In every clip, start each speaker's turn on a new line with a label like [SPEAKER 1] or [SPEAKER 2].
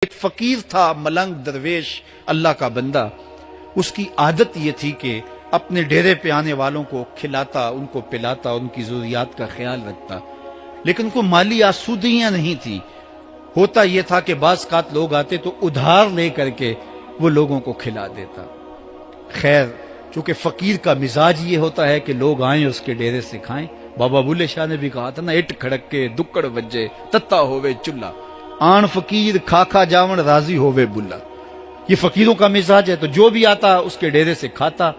[SPEAKER 1] ایک فقیر تھا، ملنگ درویش، اللہ کا بندہ. اس کی عادت یہ تھی کہ اپنے ڈیرے پہ آنے والوں کو کھلاتا، ان کو پلاتا، ان کی ضروریات کا خیال رکھتا، لیکن کوئی مالی آسودگیاں نہیں تھی. ہوتا یہ تھا کہ بعض اوقات لوگ آتے تو ادھار لے کر کے وہ لوگوں کو کھلا دیتا. خیر، چونکہ فقیر کا مزاج یہ ہوتا ہے کہ لوگ آئیں اس کے ڈیرے سے کھائیں. بابا بلے شاہ نے بھی کہا تھا نا، اٹ کھڑک کے دکڑ وجے تتا ہوئے چلا، آن فقیر کھا کھا جاون راضی ہوئے بلا. یہ فقیروں کا مزاج ہے. تو جو بھی آتا اس کے ڈیرے سے کھاتا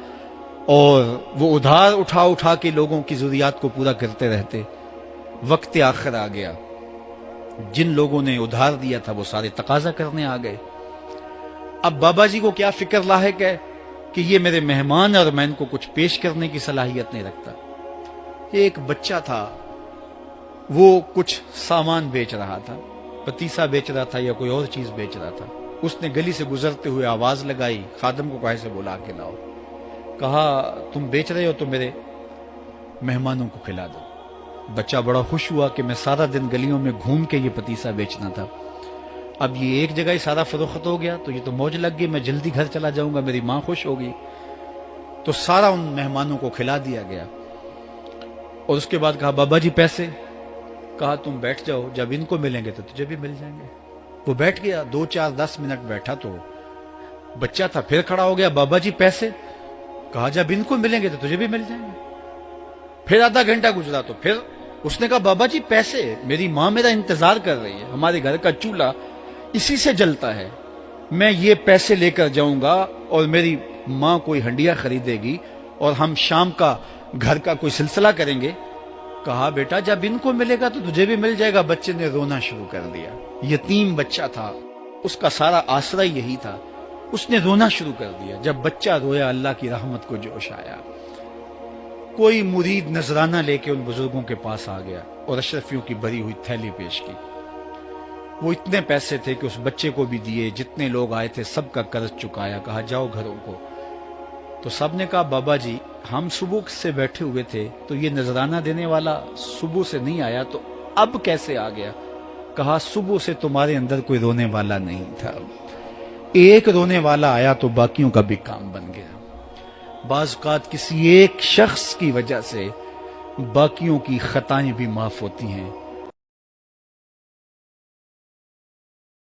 [SPEAKER 1] اور وہ ادھار اٹھا اٹھا کے لوگوں کی ضروریات کو پورا کرتے رہتے. وقت آخر آ گیا، جن لوگوں نے ادھار دیا تھا وہ سارے تقاضا کرنے آ گئے. اب بابا جی کو کیا فکر لاحق ہے کہ یہ میرے مہمان اور میں ان کو کچھ پیش کرنے کی صلاحیت نہیں رکھتا. ایک بچہ تھا، وہ کچھ سامان بیچ رہا تھا، پتیسا بیچ رہا تھا یا کوئی اور چیز بیچ رہا تھا. اس نے گلی سے گزرتے ہوئے آواز لگائی، خادم کو کہا سے بلا کے لاؤ. کہا تم بیچ رہے ہو تو میرے مہمانوں کو کھلا دو. بچہ بڑا خوش ہوا کہ میں سارا دن گلیوں میں گھوم کے یہ پتیسا بیچنا تھا، اب یہ ایک جگہ ہی سارا فروخت ہو گیا تو یہ تو موج لگ گئی، میں جلدی گھر چلا جاؤں گا، میری ماں خوش ہوگی. تو سارا ان مہمانوں کو کھلا دیا گیا. اور اس کے بعد کہا بابا جی پیسے. کہا تم بیٹھ جاؤ، جب ان کو ملیں گے تو تجھے بھی مل جائیں گے. وہ بیٹھ گیا، 2 4 10 منٹ بیٹھا تو بچہ تھا پھر کھڑا ہو گیا، بابا جی پیسے. کہا جب ان کو ملیں گے تو تجھے بھی مل جائیں گے. پھر آدھا گھنٹہ گزرا تو پھر اس نے کہا بابا جی پیسے، میری ماں میرا انتظار کر رہی ہے، ہمارے گھر کا چولہا اسی سے جلتا ہے، میں یہ پیسے لے کر جاؤں گا اور میری ماں کوئی ہنڈیا خریدے گی اور ہم شام کا گھر کا کوئی سلسلہ کریں گے. کہا بیٹا جب ان کو ملے گا تو تجھے بھی مل جائے گا. بچے نے رونا شروع کر دیا. یتیم بچہ تھا، اس کا سارا آسرا یہی تھا. اس نے رونا شروع کر دیا. جب بچہ رویا اللہ کی رحمت کو جوش آیا. کوئی مرید نذرانہ لے کے ان بزرگوں کے پاس آ گیا اور اشرفیوں کی بھری ہوئی تھیلی پیش کی. وہ اتنے پیسے تھے کہ اس بچے کو بھی دیے، جتنے لوگ آئے تھے سب کا قرض چکایا. کہا جاؤ گھروں کو. تو سب نے کہا بابا جی ہم صبح سے بیٹھے ہوئے تھے تو یہ نذرانہ دینے والا صبح سے نہیں آیا تو اب کیسے آ گیا؟ کہا صبح سے تمہارے اندر کوئی رونے والا نہیں تھا، ایک رونے والا آیا تو باقیوں کا بھی کام بن گیا. بعض اوقات کسی ایک شخص کی وجہ سے باقیوں کی خطائیں بھی معاف ہوتی ہیں.